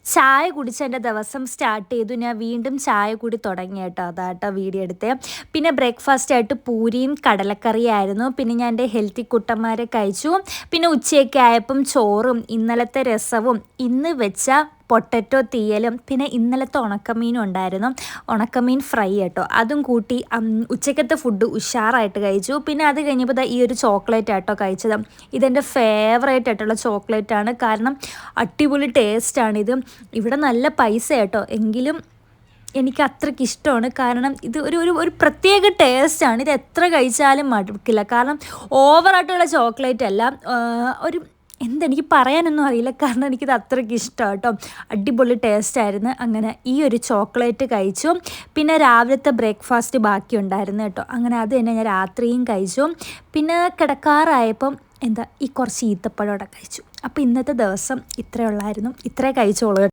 ചായ കുടിച്ച് എൻ്റെ ദിവസം സ്റ്റാർട്ട് ചെയ്തു. ഞാൻ വീണ്ടും ചായ കൂടി തുടങ്ങി കേട്ടോ. അതാട്ടോ വീഡിയോ എടുത്തേ. പിന്നെ ബ്രേക്ക്ഫാസ്റ്റ് ആയിട്ട് പൂരിയും കടലക്കറിയായിരുന്നു. പിന്നെ ഞാൻ എൻ്റെ ഹെൽത്തി കുട്ടന്മാരെ കഴിച്ചു. പിന്നെ ഉച്ചയൊക്കെ ആയപ്പം ചോറും ഇന്നലത്തെ രസവും ഇന്ന് വെച്ച പൊട്ടറ്റോ തീയലും പിന്നെ ഇന്നലത്തെ ഉണക്കമീനും ഉണ്ടായിരുന്നു. ഉണക്കമീൻ ഫ്രൈ കേട്ടോ. അതും കൂട്ടി ഉച്ചക്കത്തെ ഫുഡ് ഉഷാറായിട്ട് കഴിച്ചു. പിന്നെ അത് കഴിഞ്ഞപ്പോൾ ഈ ഒരു ചോക്ലേറ്റ് ആട്ടോ കഴിച്ചത്. ഇതെൻ്റെ ഫേവറേറ്റ് ആയിട്ടുള്ള ചോക്ലേറ്റാണ്. കാരണം അടിപൊളി ടേസ്റ്റാണിത്. ഇവിടെ നല്ല പൈസ കേട്ടോ, എങ്കിലും എനിക്ക് അത്രയ്ക്ക് ഇഷ്ടമാണ്. കാരണം ഇത് ഒരു ഒരു ഒരു പ്രത്യേക ടേസ്റ്റാണ്. ഇത് എത്ര കഴിച്ചാലും മടുക്കില്ല. കാരണം ഓവറായിട്ടുള്ള ചോക്ലേറ്റ് അല്ല, ഒരു എന്തെനിക്ക് പറയാനൊന്നും അറിയില്ല. കാരണം എനിക്കിത് അത്രയ്ക്ക് ഇഷ്ടമാണ് കേട്ടോ. അടിപൊളി ടേസ്റ്റായിരുന്നു. അങ്ങനെ ഈ ഒരു ചോക്ലേറ്റ് കഴിച്ചു. പിന്നെ രാവിലത്തെ ബ്രേക്ക്ഫാസ്റ്റ് ബാക്കി ഉണ്ടായിരുന്നു കേട്ടോ. അങ്ങനെ അത് തന്നെ ഞാൻ രാത്രിയും കഴിച്ചു. പിന്നെ കിടക്കാറായപ്പം ഈ കുറച്ച് ഈത്തപ്പഴമോടെ കഴിച്ചു. അപ്പോൾ ഇന്നത്തെ ദിവസം ഇത്രയേ ഉള്ളായിരുന്നു. ഇത്രേ കഴിച്ചോളൂ.